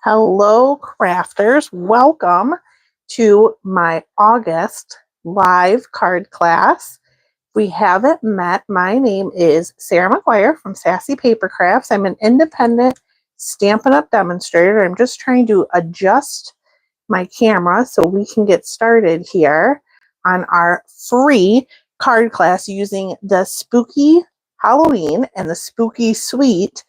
Hello, crafters. Welcome to my August live card class. If we haven't met, my name is Sarah McGuire from Sassy Paper Crafts. I'm an independent Stampin' Up! Demonstrator. I'm just trying to adjust my camera so we can get started here on our free card class using the Spooky Halloween and the Spooky Suite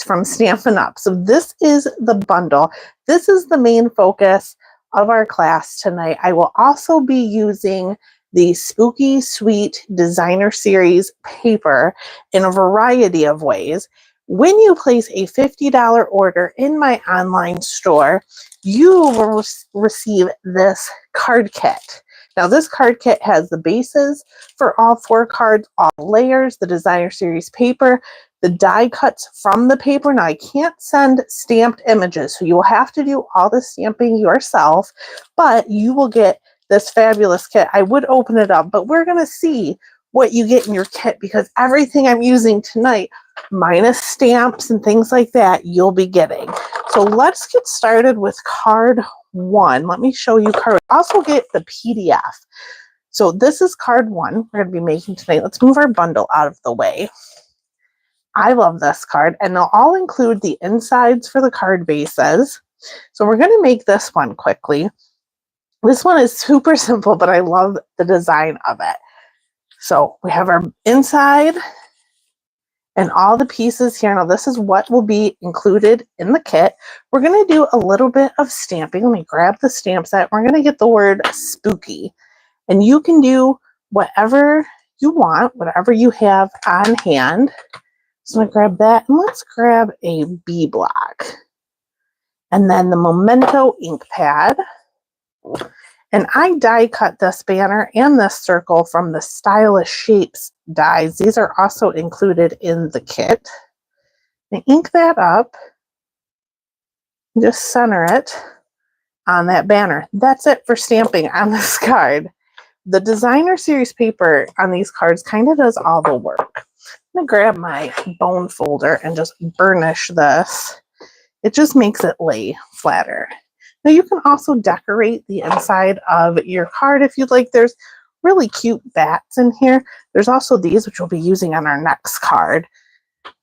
from Stampin' Up. So this is the bundle. This is the main focus of our class tonight. I will also be using the Spooky Suite Designer Series paper in a variety of ways. When you place a $50 order in my online store, you will receive this card kit. Now, this card kit has the bases for all 4 cards, all layers, the Designer Series paper, the die cuts from the paper. Now, I can't send stamped images, so you will have to do all the stamping yourself, but you will get this fabulous kit. I would open it up, but we're going to see what you get in your kit because everything I'm using tonight, minus stamps and things like that, you'll be getting. So let's get started with card 1. Let me show you card. Also get the PDF. So this is card 1 we're going to be making tonight. Let's move our bundle out of the way. I love this card, and they'll all include the insides for the card bases. So we're going to make this one quickly. This one is super simple, but I love the design of it. So we have our inside and all the pieces here. Now this is what will be included in the kit. We're going to do a little bit of stamping. Let me grab the stamp set. We're going to get the word spooky. And you can do whatever you want, whatever you have on hand. So I'm going to grab that, and let's grab a B block. And then the Memento ink pad. And I die cut this banner and this circle from the Stylish Shapes dies. These are also included in the kit. And ink that up. Just center it on that banner. That's it for stamping on this card. The Designer Series paper on these cards kind of does all the work. I'm going to grab my bone folder and just burnish this. It just makes it lay flatter. Now you can also decorate the inside of your card if you'd like. There's really cute bats in here. There's also these, which we'll be using on our next card.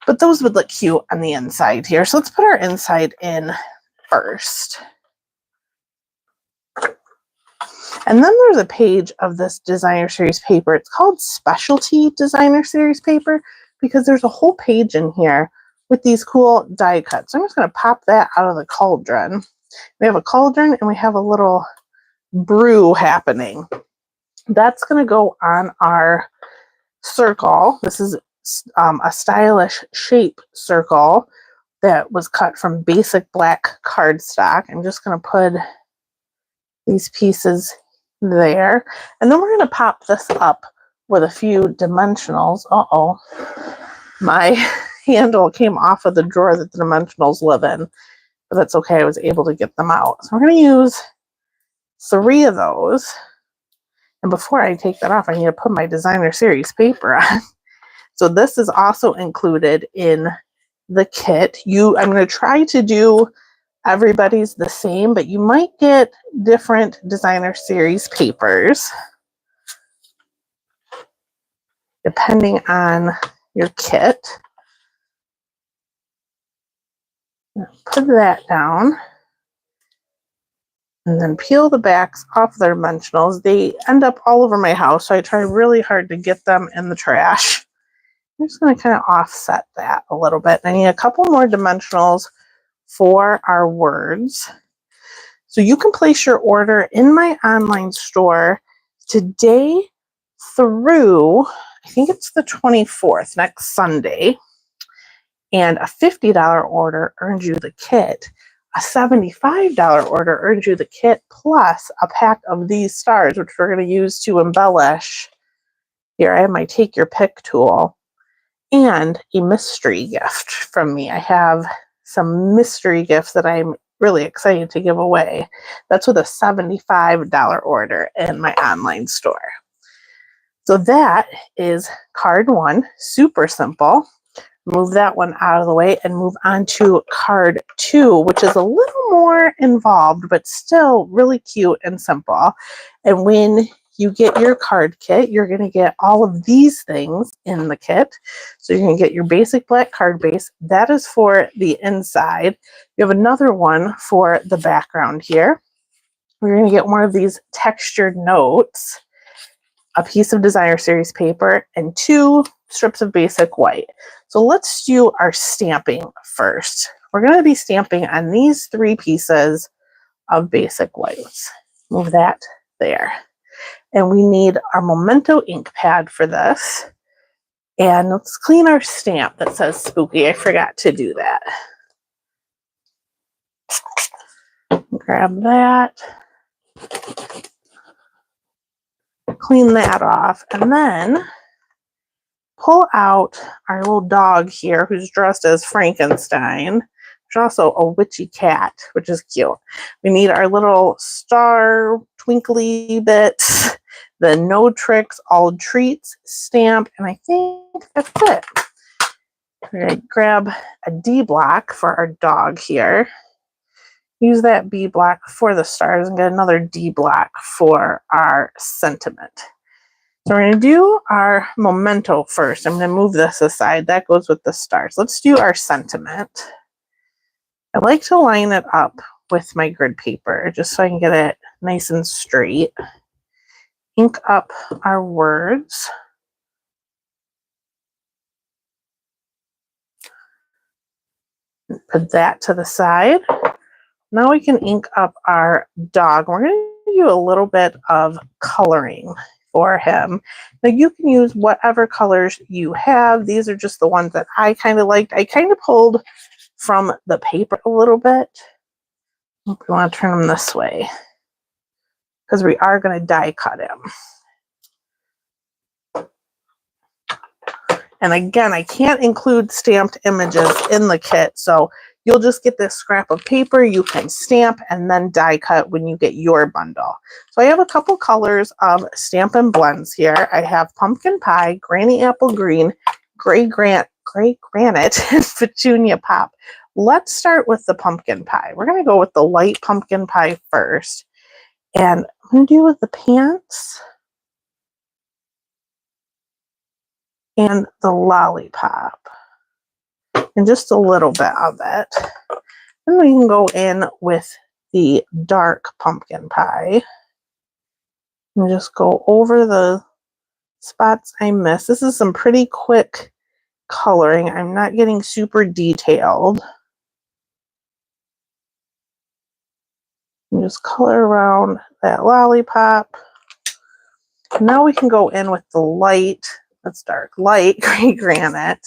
But those would look cute on the inside here. So let's put our inside in first. And then there's a page of this Designer Series paper. It's called Specialty Designer Series paper because there's a whole page in here with these cool die cuts. So I'm just going to pop that out of the cauldron. We have a cauldron and we have a little brew happening. That's going to go on our circle. This is a Stylish Shape circle that was cut from basic black cardstock. I'm just going to put these pieces there. And then we're going to pop this up with a few dimensionals. Uh-oh. My handle came off of the drawer that the dimensionals live in. But that's okay. I was able to get them out. So we're going to use 3 of those. And before I take that off, I need to put my Designer Series paper on. So this is also included in the kit. I'm going to try to do everybody's the same, but you might get different Designer Series papers depending on your kit. Put that down and then peel the backs off their dimensionals. They end up all over my house, so I try really hard to get them in the trash. I'm just going to kind of offset that a little bit. I need a couple more dimensionals for our words. So you can place your order in my online store today through, I think it's the 24th, next Sunday. And a $50 order earns you the kit. A $75 order earns you the kit plus a pack of these stars, which we're going to use to embellish. Here, I have my Take Your Pick tool and a mystery gift from me. I have some mystery gifts that I'm really excited to give away. That's with a $75 order in my online store. So that is card 1, super simple. Move that one out of the way and move on to card 2, which is a little more involved, but still really cute and simple. And when you get your card kit, you're going to get all of these things in the kit. So you're going to get your basic black card base. That is for the inside. You have another one for the background here. We're going to get one of these textured notes, a piece of Designer Series paper, and 2 strips of basic white. So let's do our stamping first. We're going to be stamping on these 3 pieces of basic whites. Move that there. And we need our Memento ink pad for this. And let's clean our stamp that says spooky. I forgot to do that. Grab that. Clean that off. And then pull out our little dog here who's dressed as Frankenstein. There's also a witchy cat, which is cute. We need our little star twinkly bits, the no tricks, all treats stamp, and I think that's it. We're going to grab a D block for our dog here. Use that B block for the stars and get another D block for our sentiment. So we're going to do our memento first. I'm going to move this aside. That goes with the stars. Let's do our sentiment. I like to line it up with my grid paper just so I can get it nice and straight. Ink up our words. Put that to the side. Now we can ink up our dog. We're going to do a little bit of coloring for him. Now you can use whatever colors you have. These are just the ones that I kind of liked. I kind of pulled from the paper a little bit. We want to turn them this way because we are going to die cut him. And again, I can't include stamped images in the kit, so you'll just get this scrap of paper you can stamp and then die cut when you get your bundle. So I have a couple colors of Stampin' Blends here. I have Pumpkin Pie, Granny Apple Green, Gray Granite, and Petunia Pop. Let's start with the Pumpkin Pie. We're going to go with the light Pumpkin Pie first. And I'm going to do with the pants and the lollipop. And just a little bit of it. Then we can go in with the dark pumpkin pie and just go over the spots I missed. This is some pretty quick coloring. I'm not getting super detailed. And just color around that lollipop. Now we can go in with the light, that's dark, light gray granite.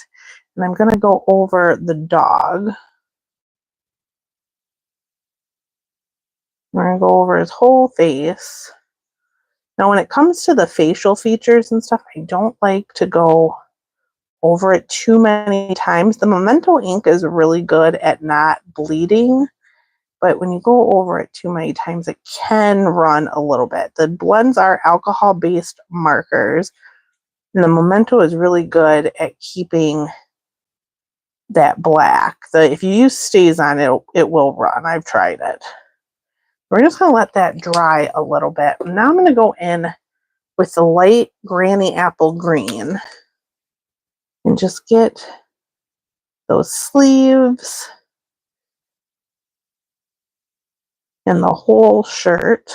And I'm going to go over the dog. We're going to go over his whole face. Now, when it comes to the facial features and stuff, I don't like to go over it too many times. The Memento ink is really good at not bleeding, but when you go over it too many times, it can run a little bit. The blends are alcohol-based markers, and the Memento is really good at keeping that black. If you use StazOn, it will run. I've tried it. We're just going to let that dry a little bit. Now I'm going to go in with the light Granny Apple Green and just get those sleeves and the whole shirt.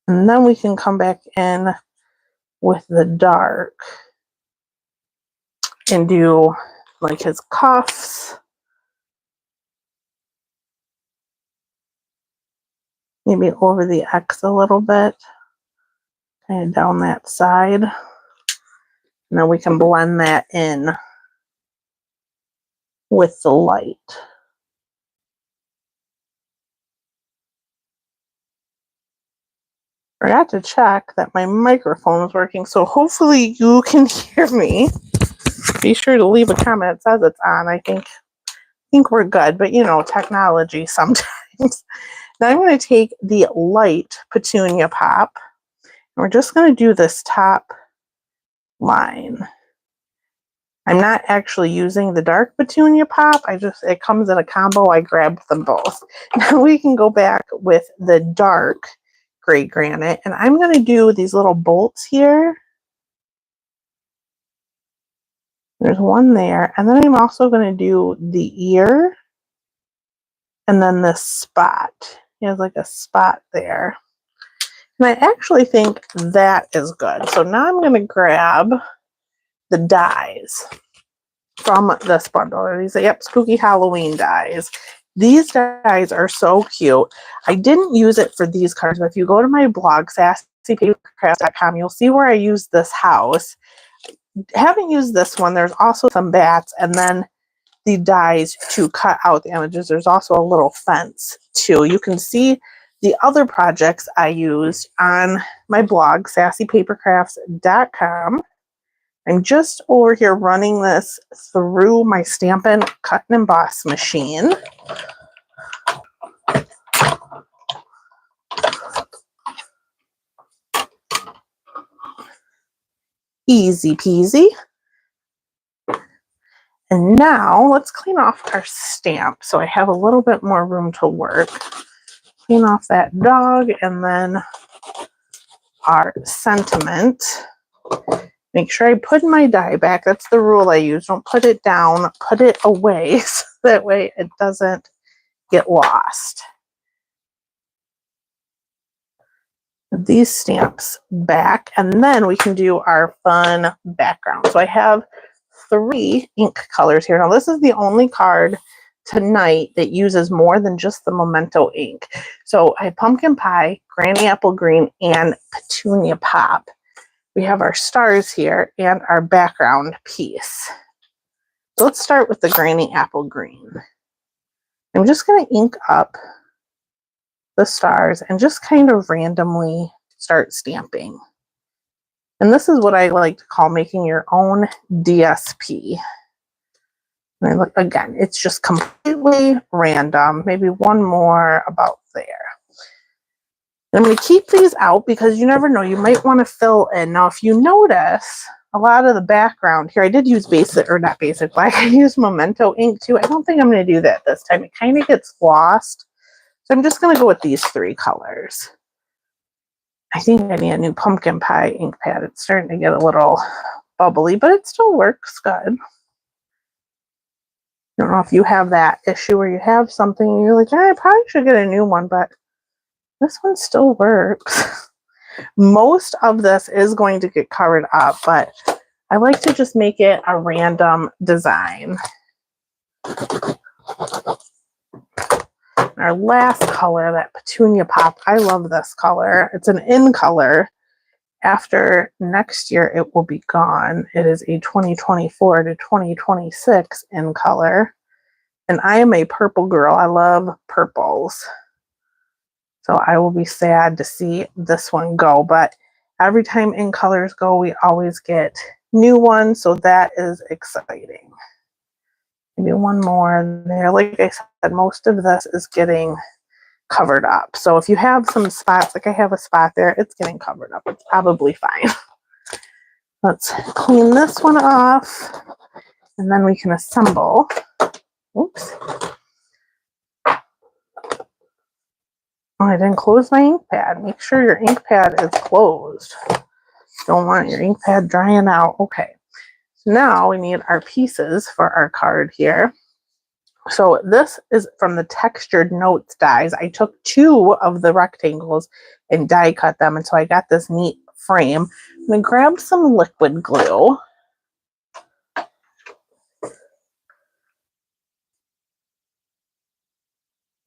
And then we can come back in with the dark and do like his cuffs. Maybe over the X a little bit, kind of down that side. And then we can blend that in with the light. Forgot to check that my microphone is working, so hopefully you can hear me. Be sure to leave a comment that says it's on. I think we're good, but you know, technology sometimes. Now I'm going to take the light Petunia Pop. And we're just going to do this top line. I'm not actually using the dark petunia pop. It comes in a combo. I grabbed them both. Now we can go back with the dark gray granite, and I'm going to do these little bolts here. There's one there, and then I'm also going to do the ear, and then this spot. He has like a spot there. And I actually think that is good. So now I'm going to grab the dies from this bundle. These, yep, Spooky Halloween dies. These dies are so cute. I didn't use it for these cards, but if you go to my blog, sassypapercraft.com, you'll see where I use this house. Haven't used this one. There's also some bats, and then the dies to cut out the images. There's also a little fence too. You can see the other projects I used on my blog, sassypapercrafts.com. I'm just over here running this through my Stampin' Cut and Emboss machine. Easy peasy. And now let's clean off our stamp so I have a little bit more room to work. Clean off that dog and then our sentiment. Make sure I put my die back. That's the rule I use. Don't put it down, put it away so that way it doesn't get lost. These stamps back, and then we can do our fun background. So I have 3 ink colors here. Now this is the only card tonight that uses more than just the Memento ink. So I have Pumpkin Pie, Granny Apple Green, and Petunia Pop. We have our stars here and our background piece. So let's start with the Granny Apple Green. I'm just going to ink up the stars and just kind of randomly start stamping. And this is what I like to call making your own DSP. And I look, again, it's just completely random. Maybe one more about there. I'm going to keep these out because you never know. You might want to fill in. Now, if you notice, a lot of the background here, I did use basic, or not basic black, I used Memento ink too. I don't think I'm going to do that this time. It kind of gets lost. So I'm just going to go with these 3 colors. I think I need a new Pumpkin Pie ink pad. It's starting to get a little bubbly, but it still works good. I don't know if you have that issue where you have something and you're like, I probably should get a new one, but this one still works. Most of this is going to get covered up, but I like to just make it a random design. Our last color, that Petunia Pop, I love this color. It's an in color. After next year, it will be gone. It is a 2024 to 2026 in color. And I am a purple girl. I love purples. So I will be sad to see this one go. But every time in colors go, we always get new ones. So that is exciting. Do one more there. Like I said, most of this is getting covered up. So if you have some spots, like I have a spot there, it's getting covered up. It's probably fine. Let's clean this one off and then we can assemble. Oops. Oh, I didn't close my ink pad. Make sure your ink pad is closed. Don't want your ink pad drying out. Okay. So now we need our pieces for our card here. So this is from the Textured Notes dies. I took 2 of the rectangles and die cut them, and so I got this neat frame. I'm going to grab some liquid glue.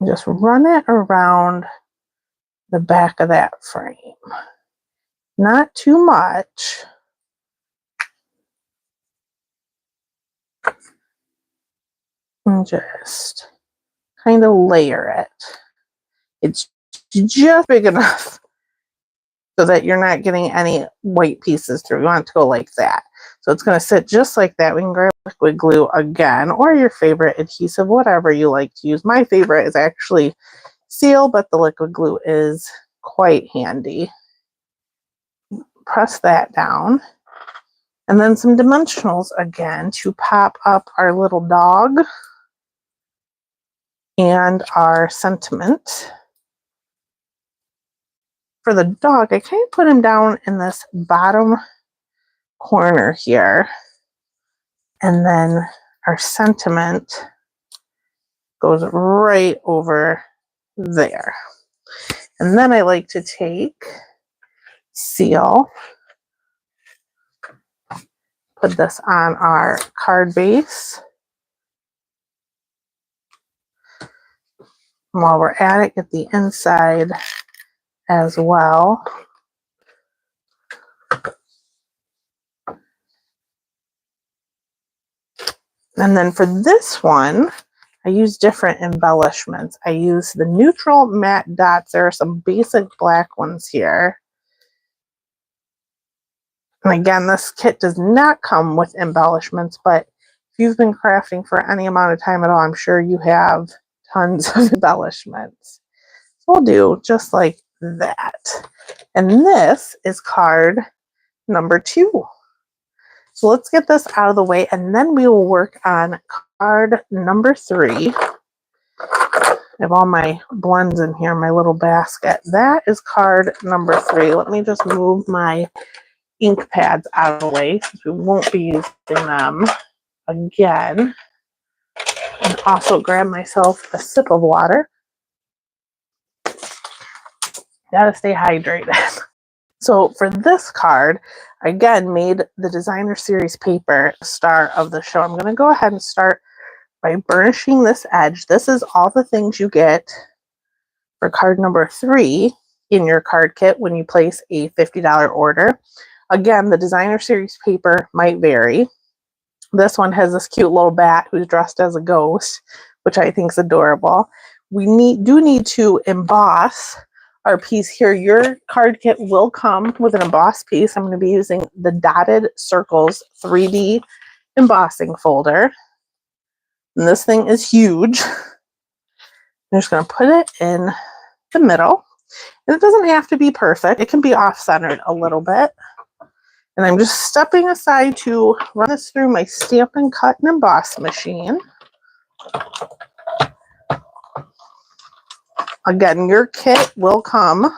Just run it around the back of that frame. Not too much. And just kind of layer it. It's just big enough so that you're not getting any white pieces through. You want it to go like that. So it's going to sit just like that. We can grab liquid glue again, or your favorite adhesive, whatever you like to use. My favorite is actually Seal, but the liquid glue is quite handy. Press that down. And then some dimensionals again to pop up our little dog and our sentiment. For the dog, I kind of put him down in this bottom corner here. And then our sentiment goes right over there. And then I like to take seal, put this on our card base. And while we're at it, get the inside as well. And then for this one, I use different embellishments. I use the neutral matte dots. There are some basic black ones here. And again, this kit does not come with embellishments, but if you've been crafting for any amount of time at all, I'm sure you have tons of embellishments. So we'll do just like that. And this is card number 2. So let's get this out of the way, and then we will work on card number 3. I have all my blends in here, my little basket. That is card number 3. Let me just move my ink pads out of the way since we won't be using them again. And also grab myself a sip of water. Gotta stay hydrated. So for this card, I again made the designer series paper star of the show. I'm going to go ahead and start by burnishing this edge. This is all the things you get for card number 3 in your card kit when you place a $50 order. Again, the designer series paper might vary. This one has this cute little bat who's dressed as a ghost, which I think is adorable. We do need to emboss our piece here. Your card kit will come with an embossed piece. I'm going to be using the Dotted Circles 3D embossing folder. And this thing is huge. I'm just going to put it in the middle. And it doesn't have to be perfect. It can be off-centered a little bit. And I'm just stepping aside to run this through my Stampin' Cut and Emboss machine. Again, your kit will come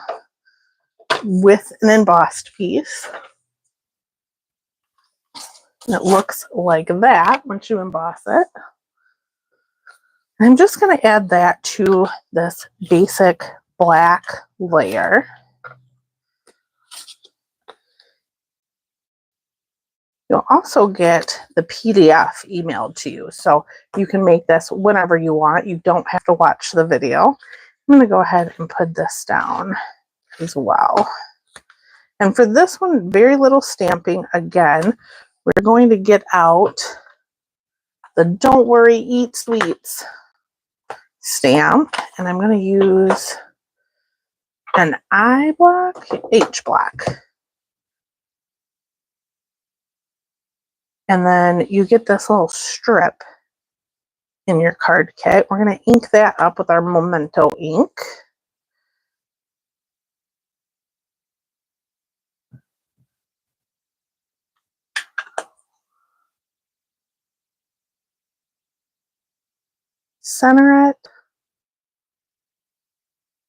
with an embossed piece. And it looks like that once you emboss it. I'm just going to add that to this basic black layer. You'll also get the PDF emailed to you, so you can make this whenever you want. You don't have to watch the video. I'm going to go ahead and put this down as well. And for this one, very little stamping. Again, we're going to get out the Don't Worry, Eat Sweets stamp, and I'm going to use an I block, H block. And then you get this little strip in your card kit. We're going to ink that up with our Memento ink. Center it.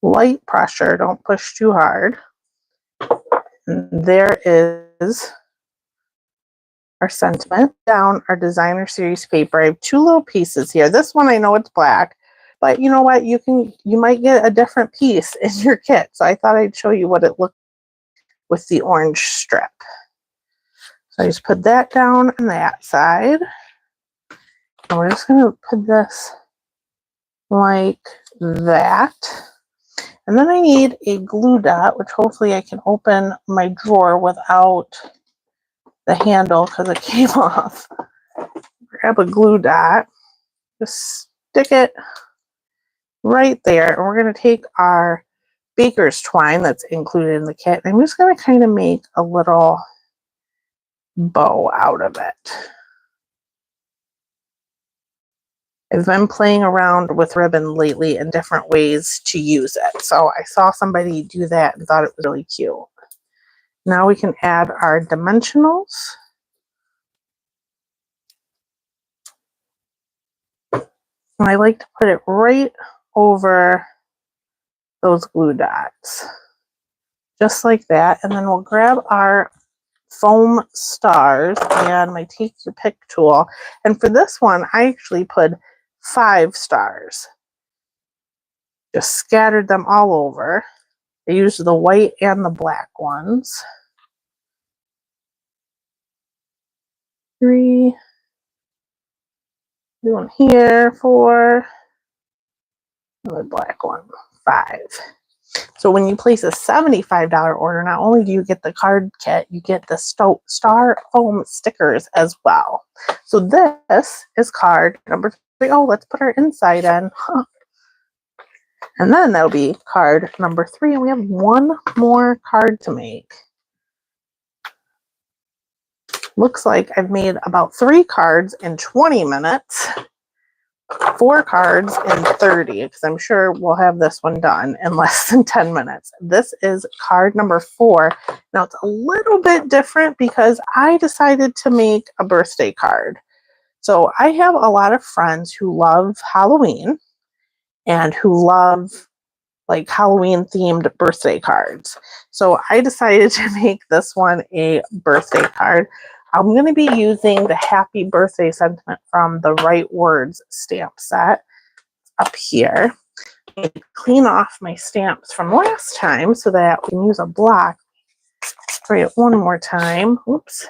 Light pressure, don't push too hard. And there is our sentiment. Down our designer series paper. I have 2 little pieces here. This one I know it's black, but you know what? You might get a different piece in your kit. So I thought I'd show you what it looked with the orange strip. So I just put that down on that side. And we're just going to put this like that. And then I need a glue dot, which hopefully I can open my drawer without the handle because it came off. Grab a glue dot, just stick it right there. And we're going to take our baker's twine that's included in the kit. And I'm just going to kind of make a little bow out of it. I've been playing around with ribbon lately in different ways to use it. So I saw somebody do that and thought it was really cute. Now we can add our dimensionals. And I like to put it right over those glue dots. Just like that. And then we'll grab our foam stars and my take your pick tool. And for this one, I actually put 5 stars. Just scattered them all over. I used the white and the black ones. 3. One here, 4. And the black one, 5. So when you place a $75 order, not only do you get the card kit, you get the star foam stickers as well. So this is card number 3. Oh, let's put our inside in. Huh. And then that'll be card number 3. And we have one more card to make. Looks like I've made about 3 cards in 20 minutes. 4 cards in 30, because I'm sure we'll have this one done in less than 10 minutes. This is card number 4. Now it's a little bit different because I decided to make a birthday card. So I have a lot of friends who love Halloween and who love like Halloween themed birthday cards. So I decided to make this one a birthday card. I'm going to be using the happy birthday sentiment from the Right Words stamp set up here. I clean off my stamps from last time so that we can use a block. Try it one more time. Oops.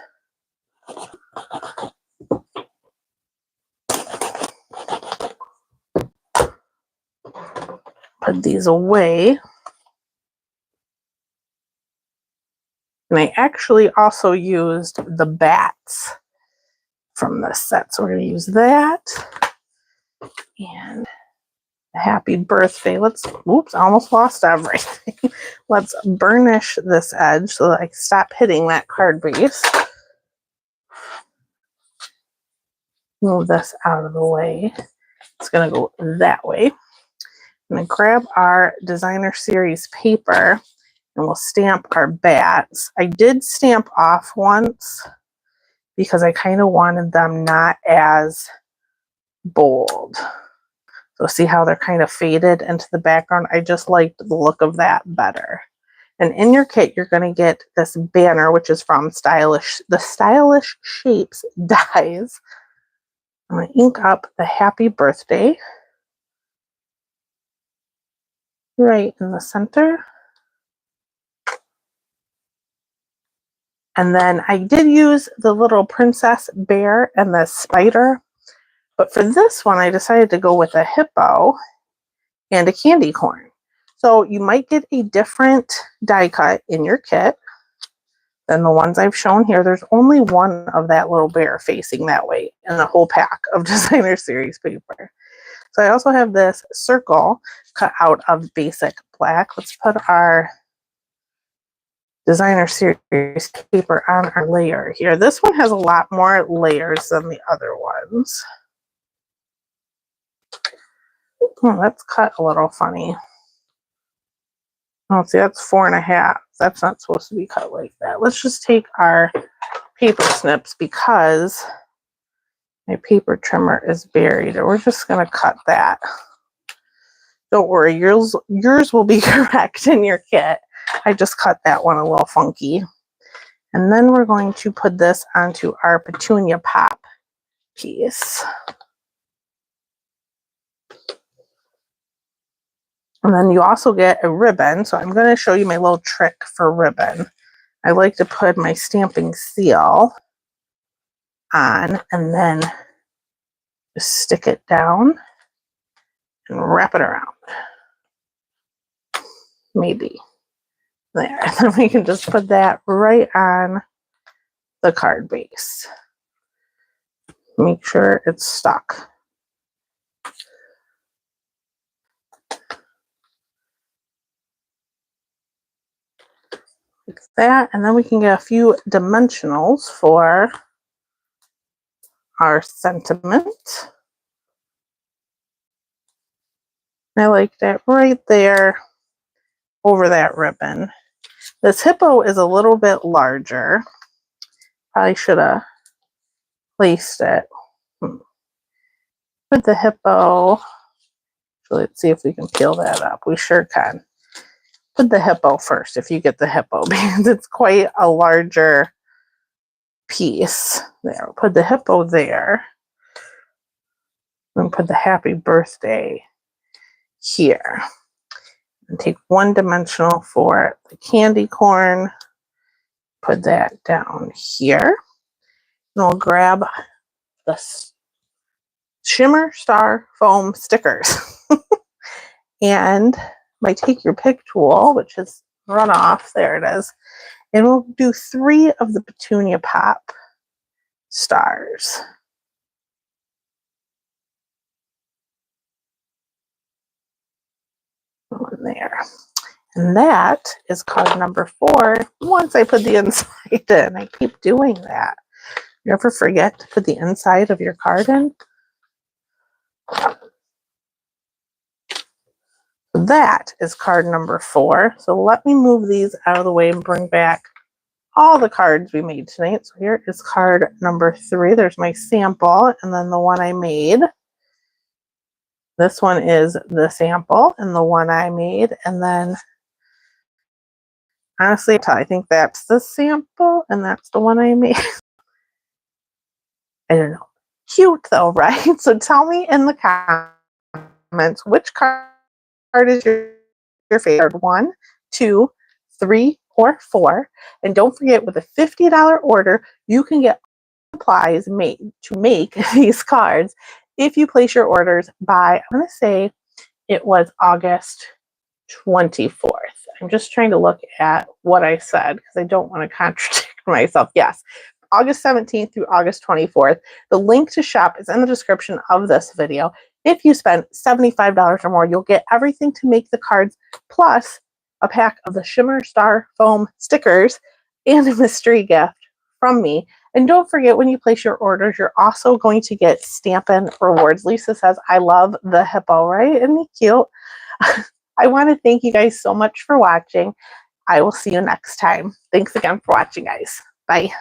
Put these away. And I actually also used the bats from this set. So we're going to use that. And happy birthday. Let's, oops, I almost lost everything. Let's burnish this edge so that I can stop hitting that card base. Move this out of the way. It's going to go that way. I'm going to grab our designer series paper and we'll stamp our bats. I did stamp off once because I kind of wanted them not as bold. So see how they're kind of faded into the background? I just liked the look of that better. And in your kit, you're going to get this banner, which is from the Stylish Shapes dies. I'm going to ink up the happy birthday right in the center. And then I did use the little princess bear and the spider. But for this one, I decided to go with a hippo and a candy corn. So you might get a different die cut in your kit than the ones I've shown here. There's only one of that little bear facing that way in the whole pack of designer series paper. So I also have this circle cut out of basic black. Let's put our designer series paper on our layer here. This one has a lot more layers than the other ones. Oh, that's cut a little funny. Oh, see, that's 4.5. That's not supposed to be cut like that. Let's just take our paper snips because my paper trimmer is buried. And we're just going to cut that. Don't worry, yours will be correct in your kit. I just cut that one a little funky. And then we're going to put this onto our petunia pop piece. And then you also get a ribbon. So I'm going to show you my little trick for ribbon. I like to put my stamping seal on and then just stick it down and wrap it around. Maybe. There. And then we can just put that right on the card base. Make sure it's stuck. Like that. And then we can get a few dimensionals for our sentiment. I like that right there over that ribbon. This hippo is a little bit larger. Probably should have placed it Put the hippo. So let's see if we can peel that up. We sure can. Put the hippo first if you get the hippo because it's quite a larger piece. There, we'll put the hippo there. And put the happy birthday here. And take one dimensional for the candy corn. Put that down here. And we'll grab the Shimmer Star Foam stickers. And my take your pick tool, which is run off, there it is. And we'll do 3 of the Petunia Pop stars. One there. And that is card number 4. Once I put the inside in, I keep doing that. You ever forget to put the inside of your card in? That is card number 4. So let me move these out of the way and bring back all the cards we made tonight. So here is card number 3. There's my sample and then the one I made. This one is the sample and the one I made. And then honestly, I think that's the sample and that's the one I made. I don't know. Cute though, right? So tell me in the comments which card is your favorite. 1, 2, 3, or 4. And don't forget, with a $50 order, you can get supplies made to make these cards if you place your orders by, I want to say it was August 24th. I'm just trying to look at what I said because I don't want to contradict myself. Yes, August 17th through August 24th. The link to shop is in the description of this video. If you spend $75 or more, you'll get everything to make the cards, plus a pack of the Shimmer Star Foam stickers and a mystery gift from me. And don't forget, when you place your orders, you're also going to get Stampin Rewards. Lisa says, I love the hippo, right? Isn't he cute? I want to thank you guys so much for watching. I will see you next time. Thanks again for watching, guys. Bye.